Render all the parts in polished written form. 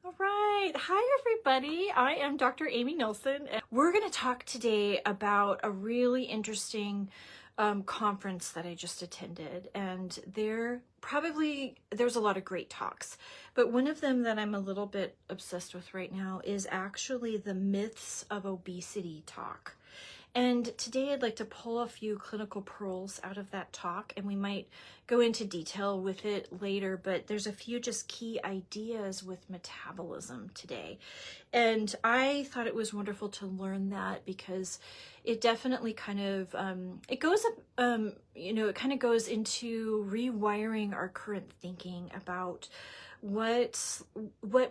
All right. Hi, everybody. I am Dr. Amy Nelson, and we're going to talk today about a really interesting conference that I just attended. And there's a lot of great talks, but one of them that I'm a little bit obsessed with right now is actually the myths of obesity talk. And today I'd like to pull a few clinical pearls out of that talk, and we might go into detail with it later, but there's a few just key ideas with metabolism today. And I thought it was wonderful to learn that because it definitely kind of, it goes up, it kind of goes into rewiring our current thinking about what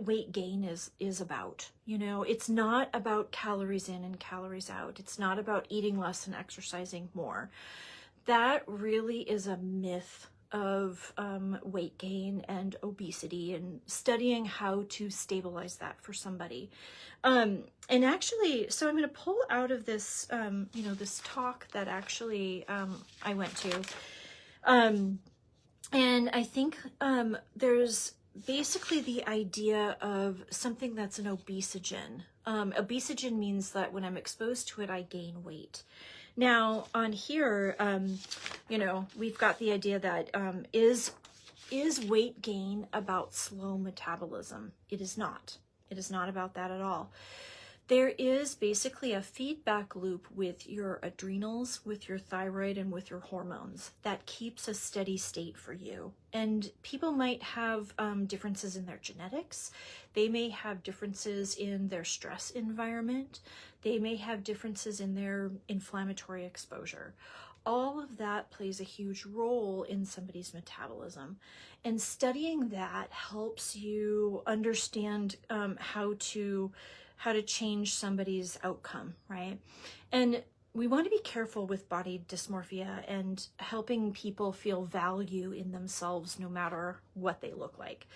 weight gain is about. It's not about calories in and calories out. It's not about eating less and exercising more. That really is a myth of weight gain and obesity, and studying how to stabilize that for somebody. And actually, so I'm going to pull out of this, this talk that actually I went to. And I think there's basically the idea of something that's an obesogen. Obesogen means that when I'm exposed to it, I gain weight. Now on here, we've got the idea that is weight gain about slow metabolism? It is not. It is not about that at all. There is basically a feedback loop with your adrenals, with your thyroid, and with your hormones that keeps a steady state for you. And people might have differences in their genetics. They may have differences in their stress environment. They may have differences in their inflammatory exposure. All of that plays a huge role in somebody's metabolism. And studying that helps you understand how to change somebody's outcome, right? And we want to be careful with body dysmorphia and helping people feel value in themselves no matter what they look like.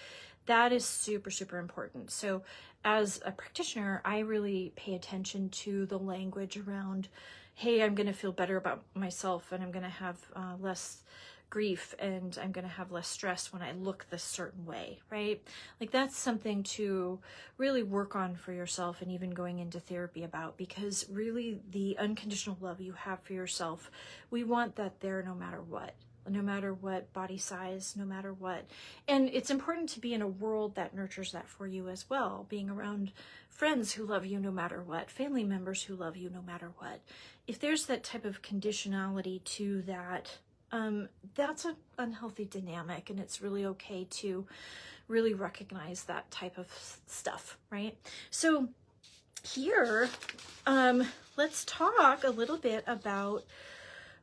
That is super, super important. So as a practitioner, I really pay attention to the language around, hey, I'm going to feel better about myself, and I'm going to have less grief, and I'm going to have less stress when I look this certain way, right? Like, that's something to really work on for yourself, and even going into therapy about, because really the unconditional love you have for yourself, we want that there no matter what body size, no matter what. And it's important to be in a world that nurtures that for you as well, being around friends who love you no matter what, family members who love you no matter what. If there's that type of conditionality to that, that's an unhealthy dynamic, and it's really okay to really recognize that type of stuff, right? So here, let's talk a little bit about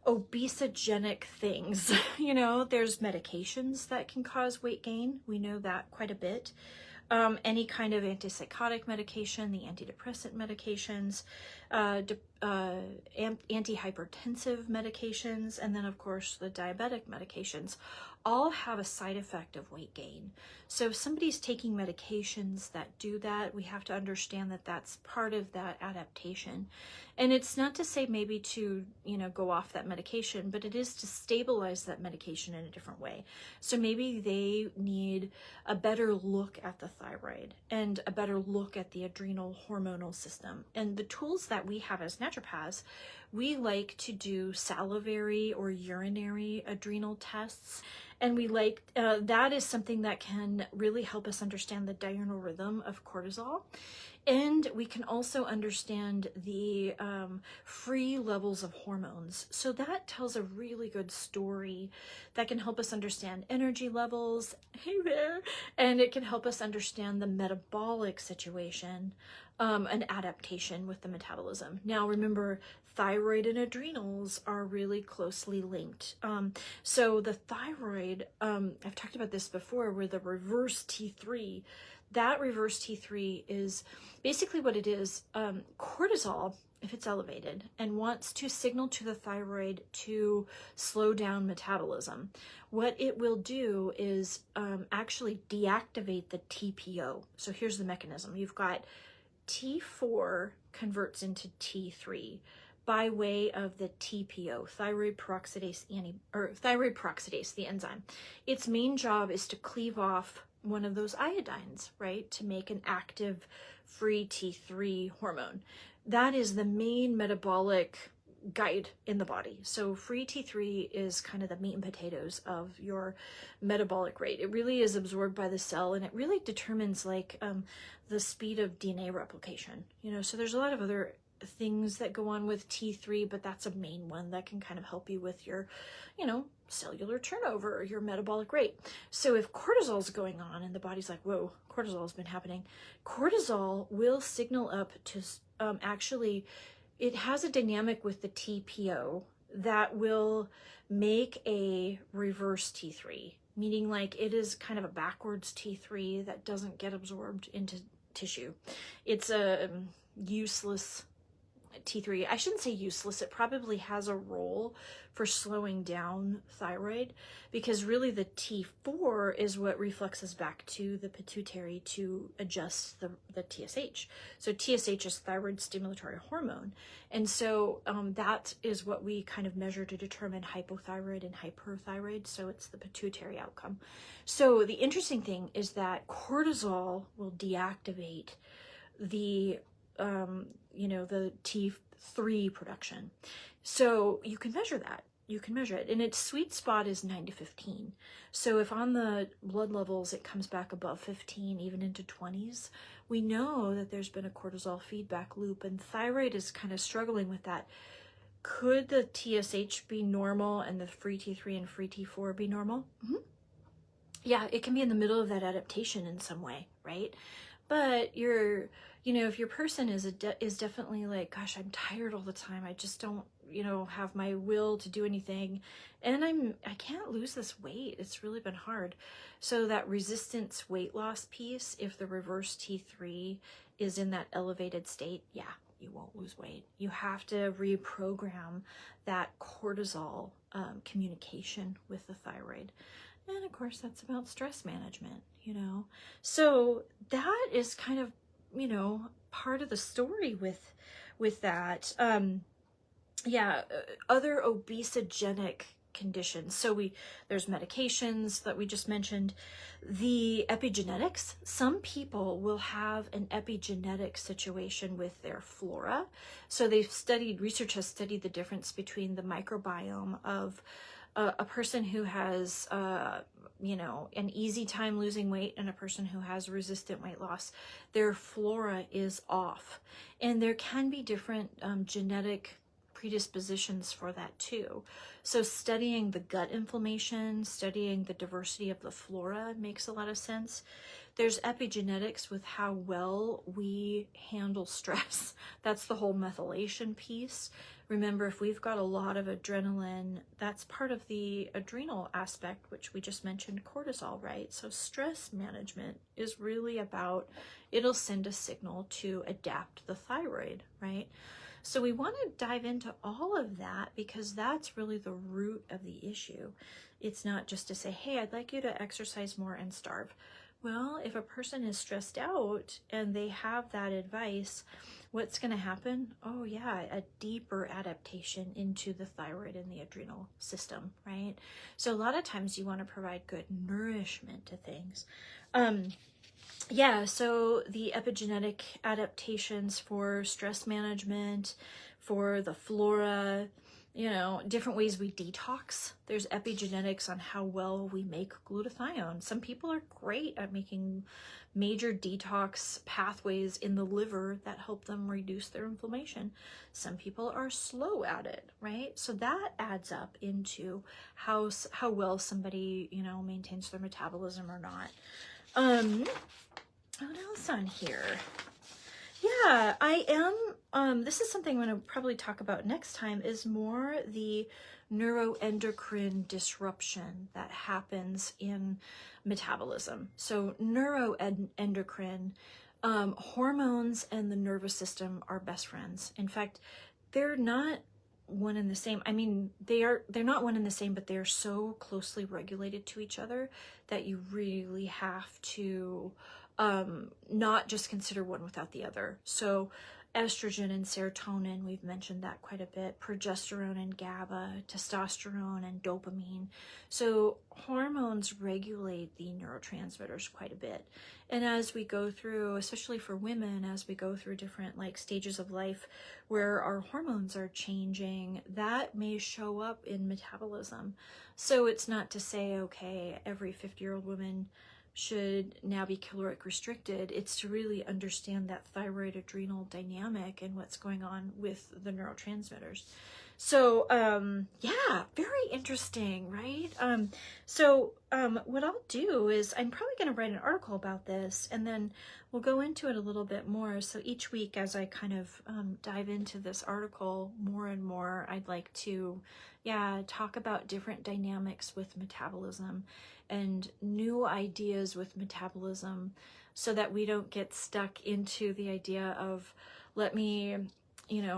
obesogenic things. There's medications that can cause weight gain. We know that quite a bit. Any kind of antipsychotic medication, the antidepressant medications, antihypertensive medications, and then of course the diabetic medications all have a side effect of weight gain. So if somebody's taking medications that do that, we have to understand that that's part of that adaptation. And it's not to say maybe to, go off that medication, but it is to stabilize that medication in a different way. So maybe they need a better look at the thyroid and a better look at the adrenal hormonal system. And the tools that we have as naturopaths, we like to do salivary or urinary adrenal tests. And we like, that is something that can really help us understand the diurnal rhythm of cortisol. And we can also understand the free levels of hormones. So that tells a really good story that can help us understand energy levels, hey there, and it can help us understand the metabolic situation, an adaptation with the metabolism. Now remember, thyroid and adrenals are really closely linked. So the thyroid, I've talked about this before, where the reverse T3, that reverse T3 is basically what it is. Cortisol, if it's elevated and wants to signal to the thyroid to slow down metabolism, what it will do is actually deactivate the TPO. So here's the mechanism. You've got T4 converts into T3 by way of the TPO, thyroid peroxidase, the enzyme. Its main job is to cleave off one of those iodines, right, to make an active free T3 hormone. That is the main metabolic guide in the body. So free T3 is kind of the meat and potatoes of your metabolic rate. It really is absorbed by the cell, and it really determines like the speed of DNA replication. You know, so there's a lot of other things that go on with T3, but that's a main one that can kind of help you with your, you know, cellular turnover, your metabolic rate. So if cortisol is going on and the body's like, whoa, cortisol has been happening, cortisol will signal up to actually, it has a dynamic with the TPO that will make a reverse T3, meaning like it is kind of a backwards T3 that doesn't get absorbed into tissue. It's a useless T3. I shouldn't say useless. It probably has a role for slowing down thyroid, because really the T4 is what reflexes back to the pituitary to adjust the TSH. So TSH is thyroid stimulatory hormone. And so that is what we kind of measure to determine hypothyroid and hyperthyroid. So it's the pituitary outcome. So the interesting thing is that cortisol will deactivate the you know, the T3 production. So you can measure that. You can measure it. And its sweet spot is 9 to 15. So if on the blood levels it comes back above 15, even into 20s, we know that there's been a cortisol feedback loop, and thyroid is kind of struggling with that. Could the TSH be normal and the free T3 and free T4 be normal? Yeah, it can be in the middle of that adaptation in some way, right? But you know, if your person is definitely like, gosh, I'm tired all the time, I just don't, you know, have my will to do anything, and I can't lose this weight, it's really been hard. So that resistance weight loss piece, if the reverse T3 is in that elevated state, yeah, you won't lose weight. You have to reprogram that cortisol communication with the thyroid. And of course, that's about stress management, you know. So that is kind of, you know, part of the story with that. Yeah, other obesogenic conditions. So there's medications that we just mentioned. The epigenetics, some people will have an epigenetic situation with their flora. So research has studied the difference between the microbiome of a person who has, you know, an easy time losing weight and a person who has resistant weight loss. Their flora is off. And there can be different genetic predispositions for that too. So studying the gut inflammation, studying the diversity of the flora makes a lot of sense. There's epigenetics with how well we handle stress. That's the whole methylation piece. Remember, if we've got a lot of adrenaline, that's part of the adrenal aspect, which we just mentioned, cortisol, right? So stress management is really about, it'll send a signal to adapt the thyroid, right? So we want to dive into all of that, because that's really the root of the issue. It's not just to say, hey, I'd like you to exercise more and starve. Well, if a person is stressed out and they have that advice, what's going to happen? Oh yeah, a deeper adaptation into the thyroid and the adrenal system, right? So a lot of times you want to provide good nourishment to things. Yeah, so the epigenetic adaptations for stress management, for the flora, you know, different ways we detox. There's epigenetics on how well we make glutathione. Some people are great at making major detox pathways in the liver that help them reduce their inflammation. Some people are slow at it, right? So that adds up into how well somebody, you know, maintains their metabolism or not. What else on here? Yeah, I am, this is something I'm going to probably talk about next time, is more the neuroendocrine disruption that happens in metabolism. So neuroendocrine, hormones and the nervous system are best friends. In fact, they're not one and the same. I mean, they're not one and the same, but they're so closely regulated to each other that you really have to not just consider one without the other. So estrogen and serotonin, we've mentioned that quite a bit, progesterone and GABA, testosterone and dopamine. So hormones regulate the neurotransmitters quite a bit. And as we go through, especially for women, as we go through different like stages of life where our hormones are changing, that may show up in metabolism. So it's not to say, okay, every 50-year-old woman should now be caloric restricted. It's to really understand that thyroid adrenal dynamic and what's going on with the neurotransmitters. So yeah, very interesting, right? What I'll do is I'm probably going to write an article about this, and then we'll go into it a little bit more. So each week as I kind of dive into this article more and more, I'd like to talk about different dynamics with metabolism and new ideas with metabolism, so that we don't get stuck into the idea of, let me,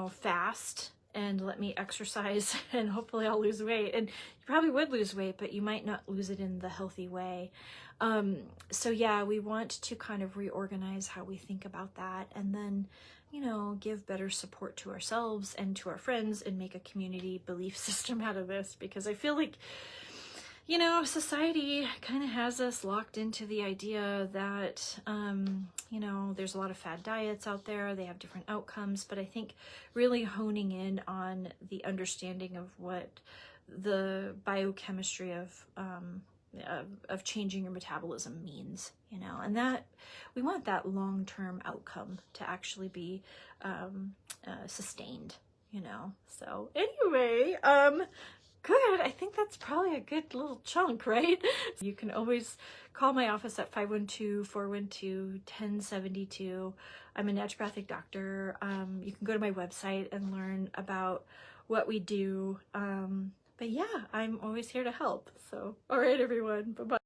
fast and let me exercise and hopefully I'll lose weight. And you probably would lose weight, but you might not lose it in the healthy way. So yeah, we want to kind of reorganize how we think about that, and then, give better support to ourselves and to our friends, and make a community belief system out of this, because I feel like, society kind of has us locked into the idea that, there's a lot of fad diets out there. They have different outcomes, but I think really honing in on the understanding of what the biochemistry of changing your metabolism means, and that we want that long-term outcome to actually be sustained, So anyway, good. I think that's probably a good little chunk, right? You can always call my office at 512-412-1072. I'm a naturopathic doctor. You can go to my website and learn about what we do. But yeah, I'm always here to help. So, all right, everyone. Bye-bye.